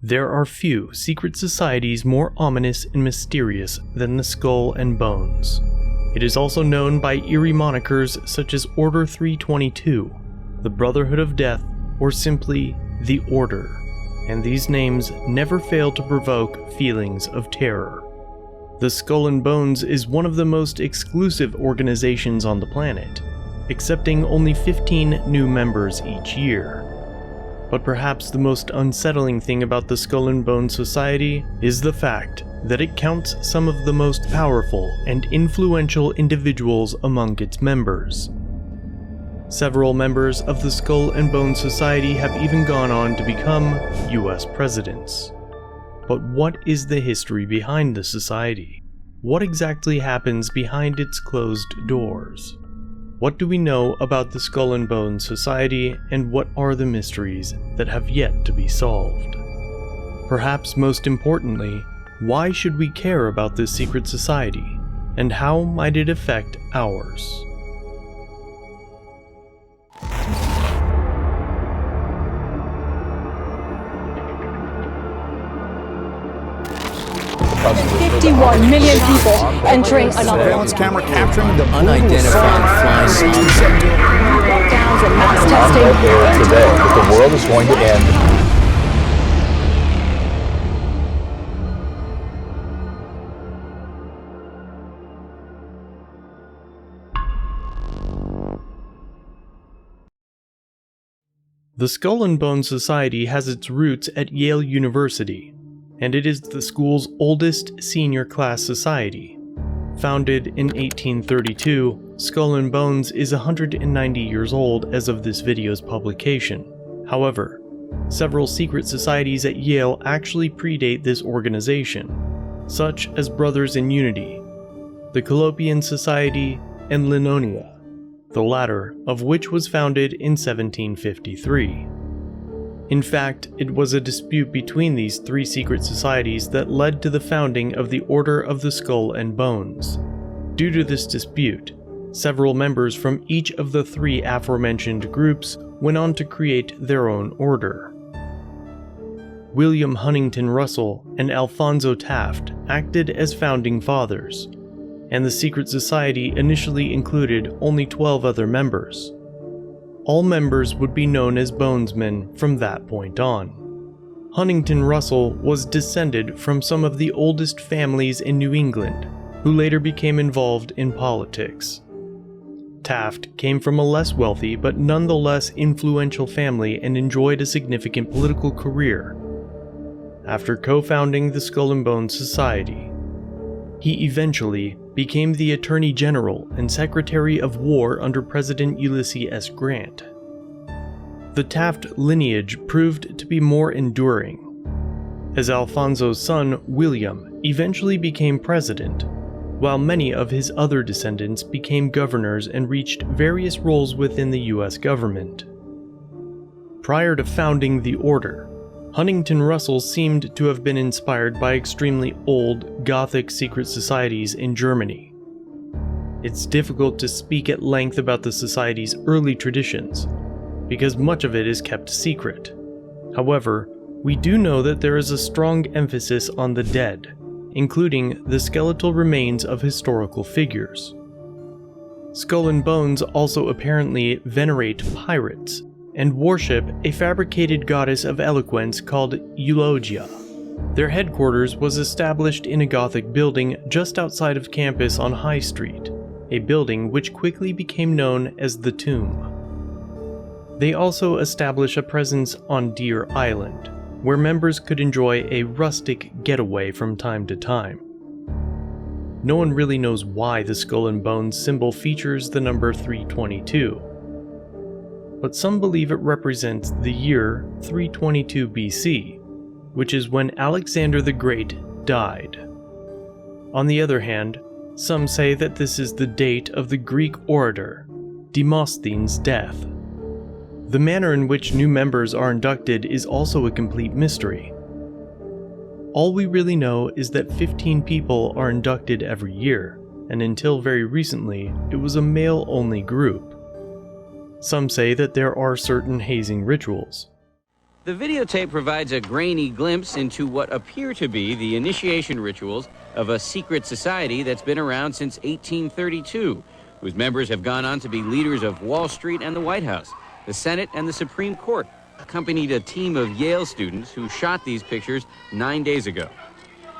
There are few secret societies more ominous and mysterious than the Skull and Bones. It is also known by eerie monikers such as Order 322, the Brotherhood of Death, or simply the Order, and these names never fail to provoke feelings of terror. The Skull and Bones is one of the most exclusive organizations on the planet, accepting only 15 new members each year. But perhaps the most unsettling thing about the Skull and Bones Society is the fact that it counts some of the most powerful and influential individuals among its members. Several members of the Skull and Bones Society have even gone on to become US presidents. But what is the history behind the society? What exactly happens behind its closed doors? What do we know about the Skull and Bones Society, and what are the mysteries that have yet to be solved? Perhaps most importantly, why should we care about this secret society, and how might it affect ours? With 51 million people entering another surveillance camera capturing the unidentified flying lockdowns and mass testing. Today, that the world is going to end. The Skull and Bones Society has its roots at Yale University, and it is the school's oldest senior class society. Founded in 1832, Skull and Bones is 190 years old as of this video's publication. However, several secret societies at Yale actually predate this organization, such as Brothers in Unity, the Colopian Society, and Linonia, the latter of which was founded in 1753. In fact, it was a dispute between these three secret societies that led to the founding of the Order of the Skull and Bones. Due to this dispute, several members from each of the three aforementioned groups went on to create their own order. William Huntington Russell and Alphonso Taft acted as founding fathers, and the secret society initially included only 12 other members. All members would be known as Bonesmen from that point on. Huntington Russell was descended from some of the oldest families in New England, who later became involved in politics. Taft came from a less wealthy but nonetheless influential family and enjoyed a significant political career. After co-founding the Skull and Bones Society, he eventually became the Attorney General and Secretary of War under President Ulysses S. Grant. The Taft lineage proved to be more enduring, as Alfonso's son, William, eventually became president, while many of his other descendants became governors and reached various roles within the US government. Prior to founding the order, Huntington Russell seemed to have been inspired by extremely old, Gothic secret societies in Germany. It's difficult to speak at length about the society's early traditions, because much of it is kept secret. However, we do know that there is a strong emphasis on the dead, including the skeletal remains of historical figures. Skull and Bones also apparently venerate pirates, and worship a fabricated goddess of eloquence called Eulogia. Their headquarters was established in a Gothic building just outside of campus on High Street, a building which quickly became known as the Tomb. They also establish a presence on Deer Island, where members could enjoy a rustic getaway from time to time. No one really knows why the Skull and Bones symbol features the number 322, but some believe it represents the year 322 BC, which is when Alexander the Great died. On the other hand, some say that this is the date of the Greek orator Demosthenes' death. The manner in which new members are inducted is also a complete mystery. All we really know is that 15 people are inducted every year, and until very recently, it was a male-only group. Some say that there are certain hazing rituals. The videotape provides a grainy glimpse into what appear to be the initiation rituals of a secret society that's been around since 1832, whose members have gone on to be leaders of Wall Street and the White House. The Senate and the Supreme Court accompanied a team of Yale students who shot these pictures 9 days ago.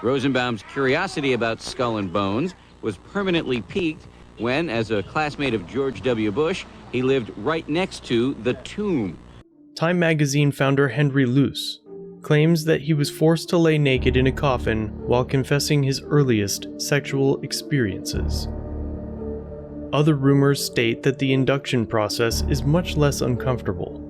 Rosenbaum's curiosity about Skull and Bones was permanently piqued when, as a classmate of George W. Bush, he lived right next to the tomb. Time magazine founder Henry Luce claims that he was forced to lay naked in a coffin while confessing his earliest sexual experiences. Other rumors state that the induction process is much less uncomfortable.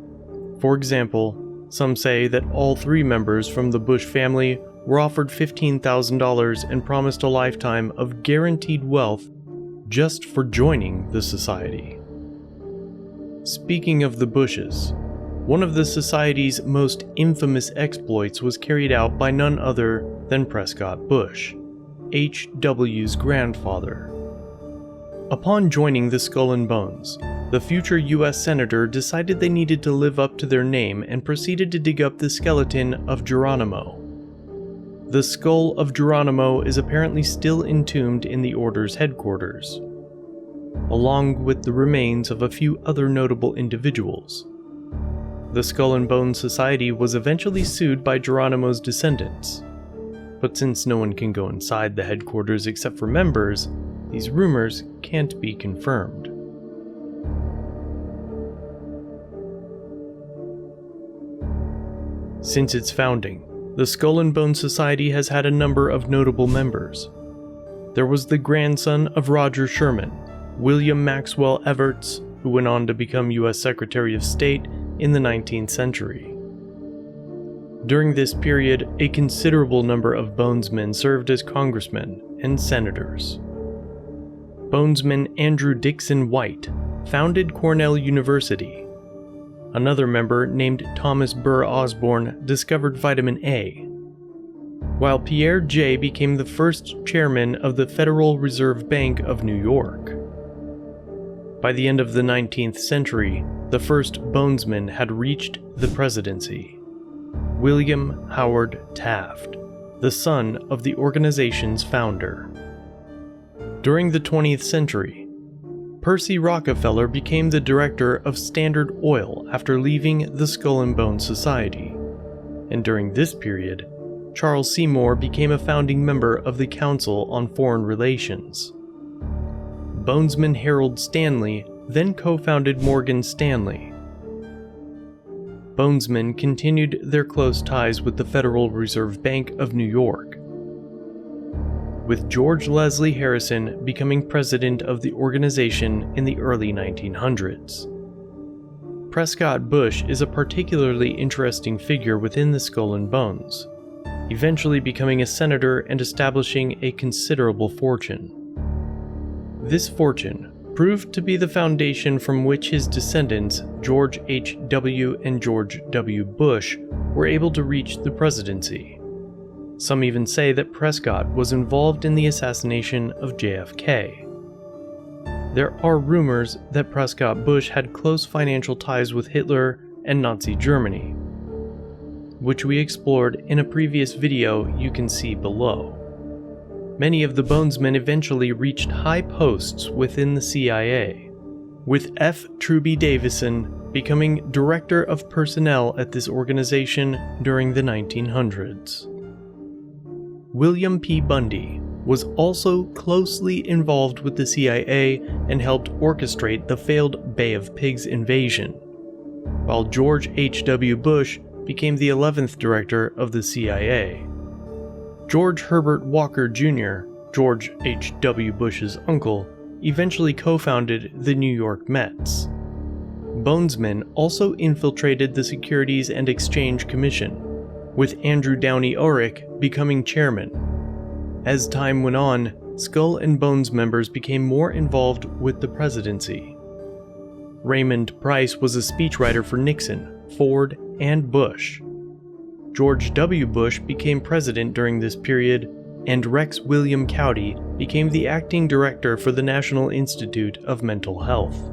For example, some say that all 3 members from the Bush family were offered $15,000 and promised a lifetime of guaranteed wealth just for joining the society. Speaking of the Bushes, one of the society's most infamous exploits was carried out by none other than Prescott Bush, H.W.'s grandfather. Upon joining the Skull and Bones, the future U.S. Senator decided they needed to live up to their name and proceeded to dig up the skeleton of Geronimo. The skull of Geronimo is apparently still entombed in the Order's headquarters, along with the remains of a few other notable individuals. The Skull and Bones Society was eventually sued by Geronimo's descendants, but since no one can go inside the headquarters except for members, these rumors can't be confirmed. Since its founding, the Skull and Bones Society has had a number of notable members. There was the grandson of Roger Sherman, William Maxwell Evarts, who went on to become U.S. Secretary of State in the 19th century. During this period, a considerable number of Bonesmen served as congressmen and senators. Bonesman Andrew Dixon White founded Cornell University. Another member named Thomas Burr Osborne discovered vitamin A, while Pierre Jay became the first chairman of the Federal Reserve Bank of New York. By the end of the 19th century, the first Bonesman had reached the presidency. William Howard Taft, the son of the organization's founder. During the 20th century, Percy Rockefeller became the director of Standard Oil after leaving the Skull and Bones Society, and during this period, Charles Seymour became a founding member of the Council on Foreign Relations. Bonesman Harold Stanley then co-founded Morgan Stanley. Bonesmen continued their close ties with the Federal Reserve Bank of New York, with George Leslie Harrison becoming president of the organization in the early 1900s. Prescott Bush is a particularly interesting figure within the Skull and Bones, eventually becoming a senator and establishing a considerable fortune. This fortune proved to be the foundation from which his descendants, George H.W. and George W. Bush, were able to reach the presidency. Some even say that Prescott was involved in the assassination of JFK. There are rumors that Prescott Bush had close financial ties with Hitler and Nazi Germany, which we explored in a previous video you can see below. Many of the Bonesmen eventually reached high posts within the CIA, with F. Truby Davison becoming Director of Personnel at this organization during the 1900s. William P. Bundy was also closely involved with the CIA and helped orchestrate the failed Bay of Pigs invasion, while George H.W. Bush became the 11th director of the CIA. George Herbert Walker Jr., George H.W. Bush's uncle, eventually co-founded the New York Mets. Bonesmen also infiltrated the Securities and Exchange Commission, with Andrew Downey Orrick becoming chairman. As time went on, Skull and Bones members became more involved with the presidency. Raymond Price was a speechwriter for Nixon, Ford, and Bush. George W. Bush became president during this period, and Rex William Cowdy became the acting director for the National Institute of Mental Health.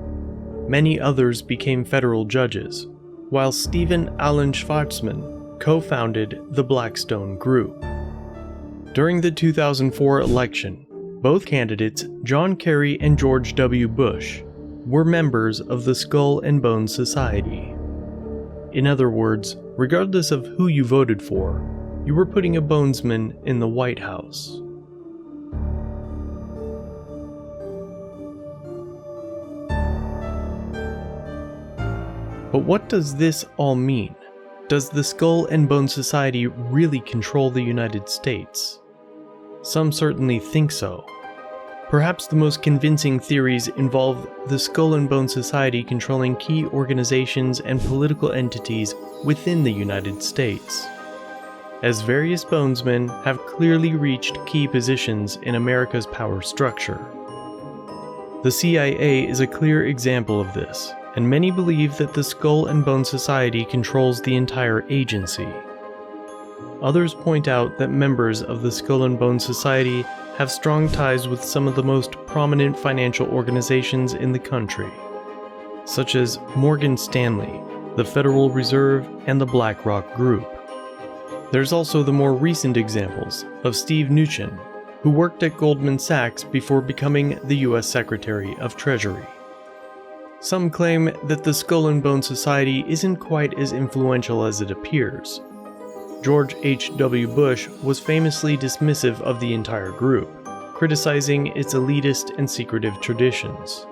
Many others became federal judges, while Stephen Alan Schwarzman co-founded the Blackstone Group. During the 2004 election, both candidates, John Kerry and George W. Bush, were members of the Skull and Bones Society. In other words, regardless of who you voted for, you were putting a bonesman in the White House. But what does this all mean? Does the Skull and Bones Society really control the United States? Some certainly think so. Perhaps the most convincing theories involve the Skull and Bones Society controlling key organizations and political entities within the United States, as various bonesmen have clearly reached key positions in America's power structure. The CIA is a clear example of this, and many believe that the Skull and Bones Society controls the entire agency. Others point out that members of the Skull and Bones Society have strong ties with some of the most prominent financial organizations in the country, such as Morgan Stanley, the Federal Reserve, and the BlackRock Group. There's also the more recent examples of Steve Mnuchin, who worked at Goldman Sachs before becoming the U.S. Secretary of Treasury. Some claim that the Skull and Bones Society isn't quite as influential as it appears. George H.W. Bush was famously dismissive of the entire group, criticizing its elitist and secretive traditions.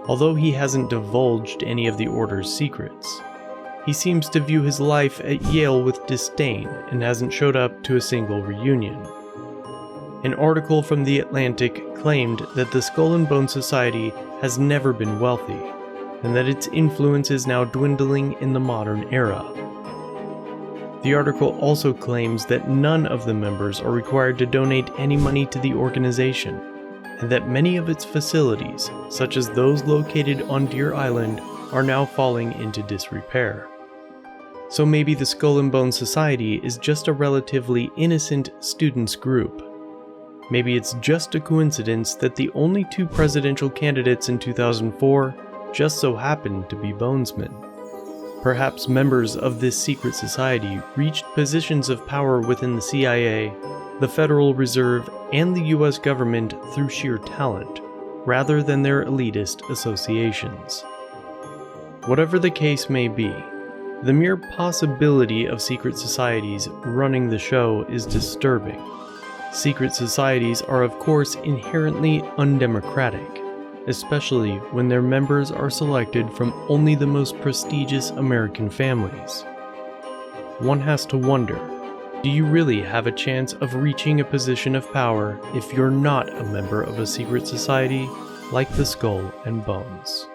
Although he hasn't divulged any of the Order's secrets, he seems to view his life at Yale with disdain and hasn't showed up to a single reunion. An article from The Atlantic claimed that the Skull and Bones Society has never been wealthy, and that its influence is now dwindling in the modern era. The article also claims that none of the members are required to donate any money to the organization, and that many of its facilities, such as those located on Deer Island, are now falling into disrepair. So maybe the Skull and Bones Society is just a relatively innocent students group. Maybe it's just a coincidence that the only two presidential candidates in 2004 just so happened to be bonesmen. Perhaps members of this secret society reached positions of power within the CIA, the Federal Reserve, and the US government through sheer talent, rather than their elitist associations. Whatever the case may be, the mere possibility of secret societies running the show is disturbing. Secret societies are of course inherently undemocratic, especially when their members are selected from only the most prestigious American families. One has to wonder, do you really have a chance of reaching a position of power if you're not a member of a secret society like the Skull and Bones?